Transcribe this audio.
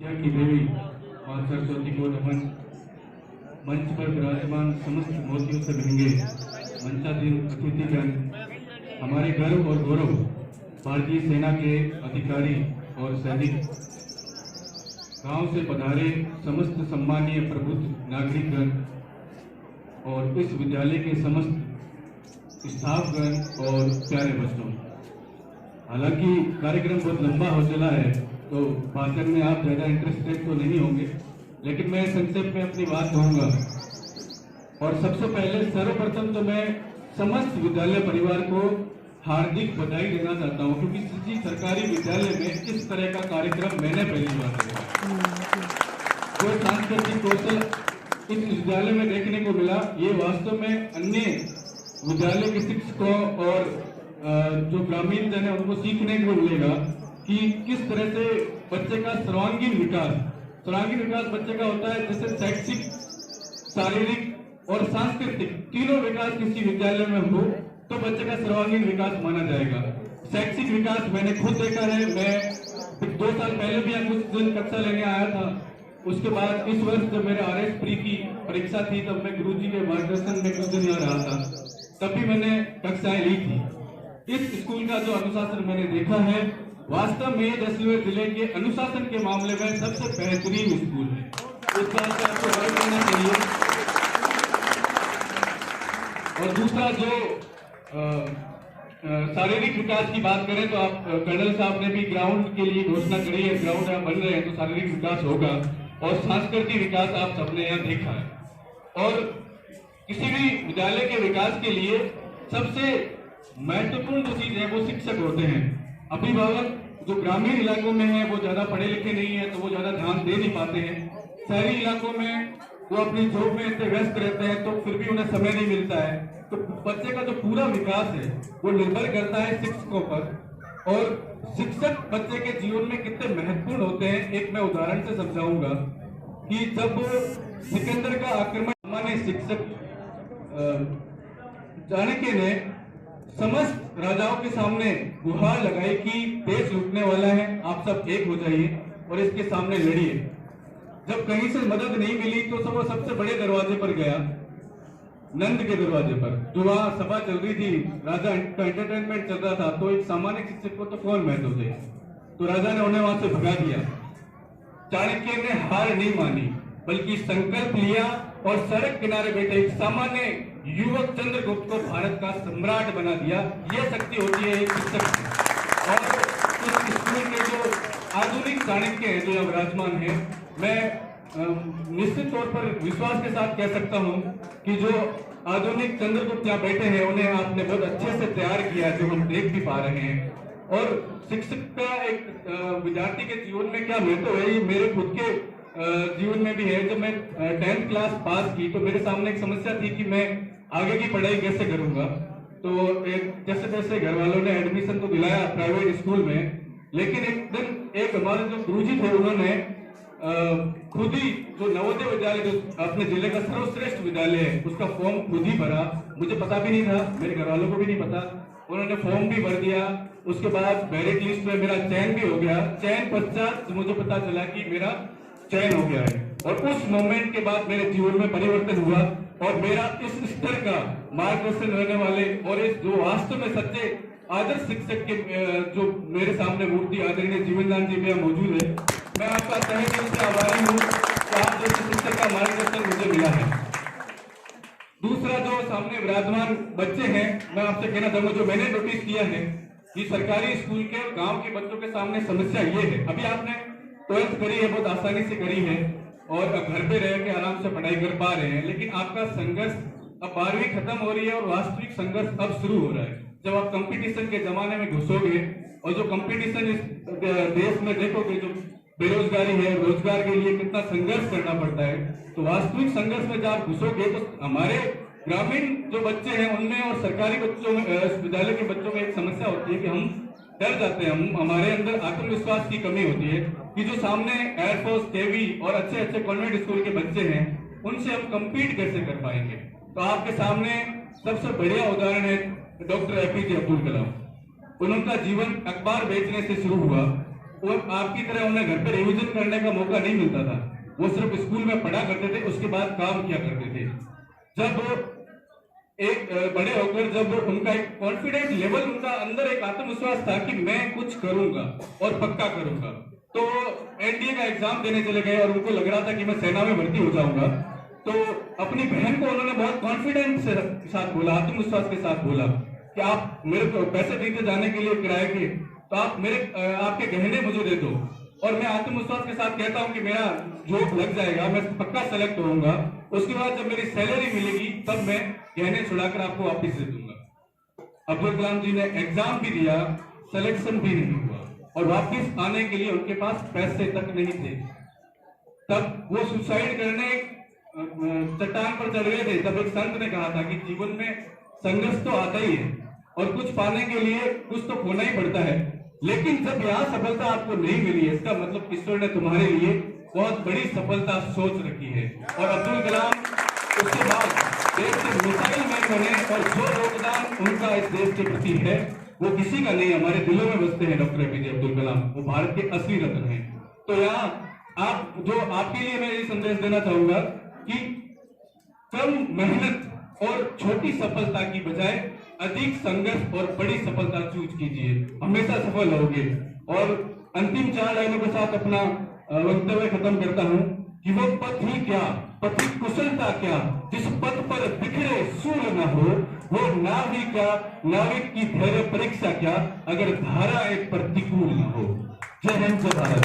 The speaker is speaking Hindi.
की देवी मां सरस्वती को नमन। मंच पर विराजमान समस्त मोतियों से महंगे मंचाधीन अतिथिगण, हमारे गर्व और गौरव भारतीय सेना के अधिकारी और सैनिक, गांव से पधारे समस्त सम्मानीय प्रबुद्ध नागरिकगण और इस विद्यालय के समस्त स्टाफगण और प्यारे बच्चों। हालांकि कार्यक्रम बहुत लंबा हो चला है तो भाषण में आप ज्यादा इंटरेस्टेड तो नहीं होंगे, लेकिन मैं संक्षेप में अपनी बात कहूंगा। और सबसे पहले सर्वप्रथम तो मैं समस्त विद्यालय परिवार को हार्दिक बधाई देना चाहता हूं, क्योंकि किसी सरकारी विद्यालय में इस तरह का कार्यक्रम मैंने पहली बार देखा। जो सांस्कृतिक कौशल इस विद्यालय में देखने को मिला, ये वास्तव में अन्य विद्यालय के शिक्षकों और जो ग्रामीण जन है उनको सीखने को मिलेगा कि किस तरह से बच्चे का सर्वांगीण विकास बच्चे का होता है। जैसे शैक्षिक, शारीरिक और सांस्कृतिक तीनों विकास किसी विद्यालय में हो तो बच्चे का सर्वांगीण विकास माना जाएगा। शैक्षिक विकास मैंने खुद देखा है। मैं 2 साल पहले भी यहाँ कुछ दिन कक्षा लेने आया था। उसके बाद इस वर्ष जब मेरे RS प्री की परीक्षा थी तब मैं गुरुजी के मार्गदर्शन में कुछ दिन यहाँ रहा था, तब भी मैंने कक्षाएं ली थी। इस स्कूल का जो अनुशासन मैंने देखा है, वास्तव में जैसलमेर जिले के अनुशासन के मामले में सबसे बेहतरीन स्कूल है। इस बात का आपको गर्व करना चाहिए। और दूसरा, जो शारीरिक विकास की बात करें तो आप कर्नल साहब ने भी ग्राउंड के लिए घोषणा करी है। ग्राउंड यहाँ बन रहे हैं तो शारीरिक विकास होगा, और सांस्कृतिक विकास आप सबने यहाँ देखा है। और किसी भी विद्यालय के विकास के लिए सबसे महत्वपूर्ण जो चीज है वो शिक्षक होते हैं। अभिभावक जो ग्रामीण इलाकों में है वो ज्यादा पढ़े लिखे नहीं है तो वो ज्यादा ध्यान दे नहीं पाते हैं। शहरी इलाकों में वो अपनी जॉब में इतने व्यस्त रहते हैं तो फिर भी उन्हें समय नहीं मिलता है। तो बच्चे का जो पूरा विकास है वो निर्भर करता है शिक्षकों पर। और शिक्षक बच्चे के जीवन में कितने महत्वपूर्ण होते हैं, एक मैं उदाहरण से समझाऊंगा कि जब सिकंदर का आक्रमण, हमारे शिक्षक चाणक्य ने समस्त राजाओं के सामने गुहार लगाई कि देश लूटने वाला है, आप सब एक हो जाइए और इसके सामने लड़िए। जब कहीं से मदद नहीं मिली तो वो सबसे बड़े दरवाजे पर गया, नंद के दरवाजे पर, जो वहां सभा चल रही थी, राजा का एंटरटेनमेंट चल रहा था। तो एक सामान्य शिक्षक को तो कौन महत्व दे, तो राजा ने उन्हें वहां से भगा दिया। चाणक्य ने हार नहीं मानी बल्कि संकल्प लिया और सड़क किनारे बैठे एक सामान्य युवक चंद्रगुप्त को भारत का सम्राट बना दिया। यह शक्ति होती है एक शिक्षक की। और इस स्कूल के जो आधुनिक चाणक्य है जो यहाँ विराजमान है, मैं निश्चित तौर पर विश्वास के साथ कह सकता हूँ कि जो आधुनिक चंद्रगुप्त यहाँ बैठे हैं उन्हें आपने बहुत अच्छे से तैयार किया, जो हम देख भी पा रहे हैं। और शिक्षक का एक विद्यार्थी के जीवन में क्या महत्व है, ये मेरे खुद के जीवन में भी है। जब मैं 10th क्लास पास की तो मेरे सामने एक समस्या थी कि मैं आगे की पढ़ाई कैसे करूंगा। तो जैसे तैसे घर वालों ने एडमिशन तो दिलाया प्राइवेट स्कूल में, लेकिन एक दिन एक हमारे जो गुरुजी थे उन्होंने खुद ही जो नवोदय विद्यालय जो अपने जिले का सर्वश्रेष्ठ विद्यालय है उसका फॉर्म खुद ही भरा। मुझे पता भी नहीं था, मेरे घर वालों को भी नहीं पता। उन्होंने फॉर्म भी भर दिया। उसके बाद मेरिट लिस्ट में मेरा चयन भी हो गया। चयन पश्चात मुझे पता चला कि मेरा चयन हो गया है। और उस मोमेंट के बाद मेरे जीवन में परिवर्तन हुआ और मेरा इस स्तर का मार्गदर्शन रहने वाले और इस जो वास्तव में सच्चे आदर्श शिक्षक के जो मेरे सामने मूर्ति आदरणीय जीवनदान जी में मौजूद है, मैं आपका तहे दिल से आभारी हूँ कि आप जैसे शिक्षक का मार्गदर्शन मुझे मिला है। दूसरा, जो सामने विराजमान बच्चे हैं, मैं आपसे कहना चाहूंगा, जो मैंने नोटिस किया है कि सरकारी स्कूल के और गाँव के बच्चों के सामने समस्या ये है, अभी आपने 12th करी है, बहुत आसानी से करी है और घर पे रह के आराम से पढ़ाई कर पा रहे हैं, लेकिन आपका संघर्ष अब 12वीं खत्म हो रही है और वास्तविक संघर्ष अब शुरू हो रहा है। जब आप कंपटीशन के जमाने में घुसोगे और जो कंपटीशन इस देश में देखोगे, जो बेरोजगारी है, रोजगार के लिए कितना संघर्ष करना पड़ता है, तो वास्तविक संघर्ष में जब आप घुसोगे तो हमारे ग्रामीण जो बच्चे हैं उनमें और सरकारी बच्चों में, विद्यालय के बच्चों में एक समस्या होती है कि हम डर जाते हैं, हमारे अंदर आत्मविश्वास की कमी होती है कि जो सामने एयरफोर्स, नेवी और अच्छे अच्छे कॉन्वेंट स्कूल के बच्चे हैं उनसे हम कम्पीट कैसे कर पाएंगे। तो आपके सामने सबसे बढ़िया उदाहरण है डॉक्टर APJ अब्दुल कलाम। उनका जीवन अखबार बेचने से शुरू हुआ वो आपकी तरह उन्हें घर पे रिवीजन करने का मौका नहीं मिलता था। वो सिर्फ स्कूल में पढ़ा करते थे, उसके बाद काम किया करते थे। जब एक बड़े होकर जब उनका एक कॉन्फिडेंस लेवल, उनका अंदर एक आत्मविश्वास था कि मैं कुछ करूंगा और पक्का करूंगा, तो एनडीए का एग्जाम देने चले गए और उनको लग रहा था कि मैं सेना में भर्ती हो जाऊंगा। तो अपनी बहन को उन्होंने बहुत कॉन्फिडेंस के साथ बोला, आत्मविश्वास के साथ बोला कि आप मेरे को पैसे देते जाने के लिए किराए के, तो आप मेरे आपके गहने मुझे दे दो, और मैं आत्मविश्वास के साथ कहता हूं कि मेरा जॉब लग जाएगा, मैं पक्का सेलेक्ट होऊंगा। उसके बाद जब मेरी सैलरी मिलेगी तब मैं गहने छुड़ाकर आपको वापस दे दूंगा। अब्दुल कलाम जी ने एग्जाम भी दिया, सिलेक्शन भी नहीं हुआ, और वापस आने के लिए उनके पास पैसे तक नहीं थे। तब वो सुसाइड करने चट्टान पर चढ़ गए थे। तब एक संत ने कहा था कि जीवन में संघर्ष तो आता ही है, और कुछ पाने के लिए कुछ तो खोना ही पड़ता है, लेकिन जब यहाँ सफलता आपको नहीं मिली है, इसका मतलब ईश्वर ने तुम्हारे लिए बहुत बड़ी सफलता सोच रखी है। और अब्दुल कलाम उसके बाद देश के मिसाइल मैन बने, और जो योगदान उनका इस देश के प्रति है वो किसी का नहीं, हमारे दिलों में बसते हैं। डॉक्टर एपीजे अब्दुल कलाम वो भारत के असली रत्न हैं। तो यहाँ आपके लिए मैं ये संदेश देना चाहूंगा कि कम मेहनत और छोटी सफलता की बजाय अधिक संघर्ष और बड़ी सफलता चूज कीजिए, हमेशा सफल होगे। और अंतिम 4 लाइनों के साथ अपना वक्तव्य खत्म करता हूं कि वो पथ ही क्या, पथिक कुशलता क्या, जिस पथ पर बिखरे सूर्य न हो, वो नाव ही क्या, नाविक की धैर्य परीक्षा क्या, अगर धारा एक प्रतिकूल न हो। जय हिंद, जय भारत।